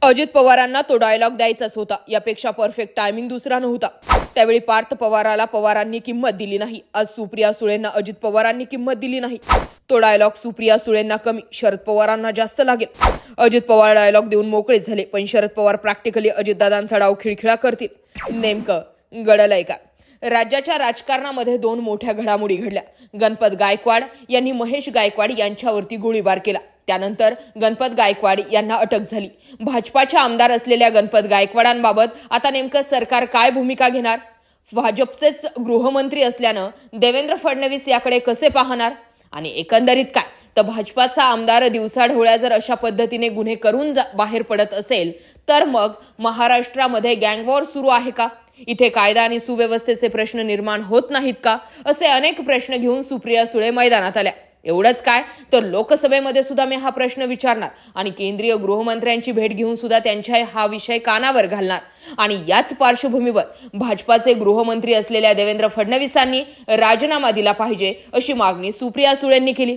अजित पवारांना तो डायलॉग द्यायचाच होता. यापेक्षा परफेक्ट टायमिंग दुसरा नव्हता. त्यावेळी पार्थ पवाराला पवारांनी किंमत दिली नाही. आज सुप्रिया सुळेंना अजित पवारांनी किंमत दिली नाही. तो डायलॉग सुप्रिया सुळेंना कमी, शरद पवारांना जास्त लागेल. अजित पवार डायलॉग देऊन मोकळेच झाले, पण शरद पवार प्रॅक्टिकली अजितदादांचा डाव खिळखिळा करतील. नेमकं घडलंय का? राज्याच्या राजकारणामध्ये दोन मोठ्या घडामोडी घडल्या. गणपत गायकवाड यांनी महेश गायकवाड यांच्यावरती गोळीबार केला. त्यानंतर गणपत गायकवाड यांना अटक झाली. भाजपाचे आमदार असलेल्या गणपत गायकवाडांबाबत आता नेमकं सरकार काय भूमिका घेणार? भाजपचेच गृहमंत्री असल्यानं देवेंद्र फडणवीस याकडे कसे पाहणार? आणि एकंदरीत काय तर भाजपाचा आमदार दिवसाढवळ्या जर अशा पद्धतीने गुन्हे करून बाहेर पडत असेल तर मग महाराष्ट्रामध्ये गँगवॉर सुरू आहे का? इथे कायदा आणि सुव्यवस्थेचे प्रश्न निर्माण होत नाहीत का? असे अनेक प्रश्न घेऊन सुप्रिया सुळे मैदानात आल्या. एवढंच काय तर लोकसभेमध्ये सुद्धा मी हा प्रश्न विचारणार आणि केंद्रीय गृहमंत्र्यांची भेट घेऊन सुद्धा त्यांच्या हा विषय कानावर घालणार. आणि याच पार्श्वभूमीवर भाजपाचे गृहमंत्री असलेल्या देवेंद्र फडणवीसांनी राजीनामा दिला पाहिजे अशी मागणी सुप्रिया सुळेंनी केली.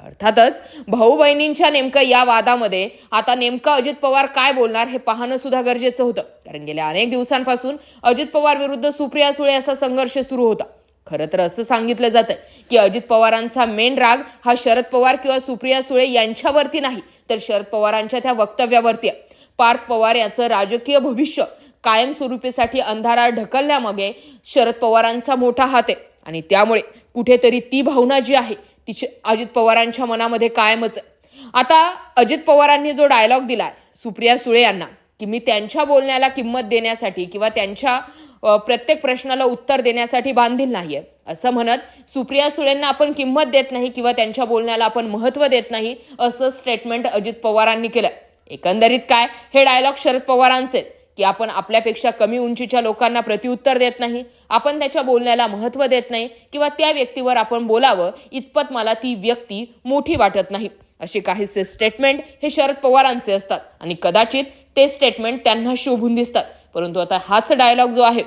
अर्थातच भाऊ बहिणींच्या नेमकं या वादामध्ये आता नेमकं अजित पवार काय बोलणार हे पाहणं सुद्धा गरजेचं होतं. कारण गेल्या अनेक दिवसांपासून अजित पवार विरुद्ध सुप्रिया सुळे असा संघर्ष सुरू होता. खरं तर असं सांगितलं जातं की अजित पवारांचा मेन राग हा शरद पवार किंवा सुप्रिया सुळे यांच्यावरती नाही, तर शरद पवारांच्या त्या वक्तव्यावरती आहे. पार्थ पवार याचं राजकीय भविष्य कायमस्वरूपीसाठी अंधारात ढकलण्यामागे शरद पवारांचा मोठा हात आहे. आणि त्यामुळे कुठेतरी ती भावना जी आहे ती अजित पवारांच्या मनामध्ये कायमच आहे. आता अजित पवारांनी जो डायलॉग दिलाय सुप्रिया सुळे यांना की मी त्यांच्या बोलण्याला किंमत देण्यासाठी किंवा त्यांच्या प्रत्येक प्रश्नाला उत्तर देण्यासाठी बांधील नाहीये असं म्हणत सुप्रिया सुळेंना आपण किंमत देत नाही किंवा त्यांच्या बोलण्याला आपण महत्त्व देत नाही असं स्टेटमेंट अजित पवारांनी केलं. एकंदरीत काय हे डायलॉग शरद पवारांचे की आपण आपल्यापेक्षा कमी उंचीच्या लोकांना प्रत्युत्तर देत नाही, आपण त्याच्या बोलण्याला महत्त्व देत नाही किंवा त्या व्यक्तीवर आपण बोलावं इतपत मला ती व्यक्ती मोठी वाटत नाही, असे काहीसे स्टेटमेंट हे शरद पवारांचे असतात आणि कदाचित ते स्टेटमेंट त्यांना शोभून दिसतात. परंतु आता हाच डायलॉग जो आहे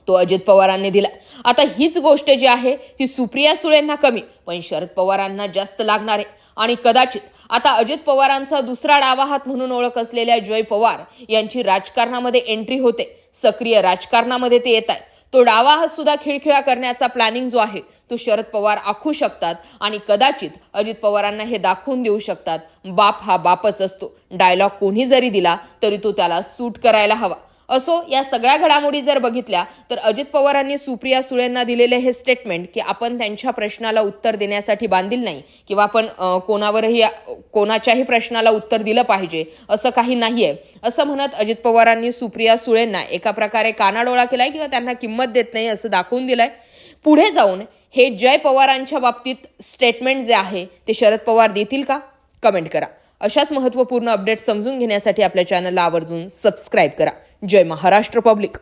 तो अजित पवारांनी दिला. आता हीच गोष्ट जी आहे ती सुप्रिया सुळेंना कमी पण शरद पवारांना जास्त लागणार आहे. आणि कदाचित आता अजित पवारांचा दुसरा डावा हात म्हणून ओळख असलेल्या जय पवार यांची राजकारणामध्ये एंट्री होते. सक्रिय राजकारणामध्ये ते येत आहेत. तो डावा हात सुद्धा खिळखिळा करण्याचा प्लॅनिंग जो आहे तो शरद पवार आखू शकतात आणि कदाचित अजित पवारांना हे दाखवून देऊ शकतात बाप हा बापच असतो. डायलॉग कोणी जरी दिला तरी तो त्याला सूट करायला हवा. असो, या सगळ्या घडामोडी जर बघितल्या तर अजित पवारांनी सुप्रिया सुळेंना दिलेले हे स्टेटमेंट की आपण त्यांच्या प्रश्नाला उत्तर देण्यासाठी बांधील नाही किंवा आपण कोणाच्याही प्रश्नाला उत्तर दिलं पाहिजे असं काही नाहीये असं म्हणत अजित पवारांनी सुप्रिया सुळेंना एका प्रकारे कानाडोळा केलाय किंवा त्यांना किंमत देत नाही असं दाखवून दिलंय. पुढे जाऊन हे जय पवारांच्या बाबतीत स्टेटमेंट जे आहे ते शरद पवार देतील का? कमेंट करा. अशाच महत्त्वपूर्ण अपडेट समजून घेण्यासाठी आपल्या चॅनलला आवर्जून सबस्क्राईब करा. जय महाराष्ट्र पब्लिक.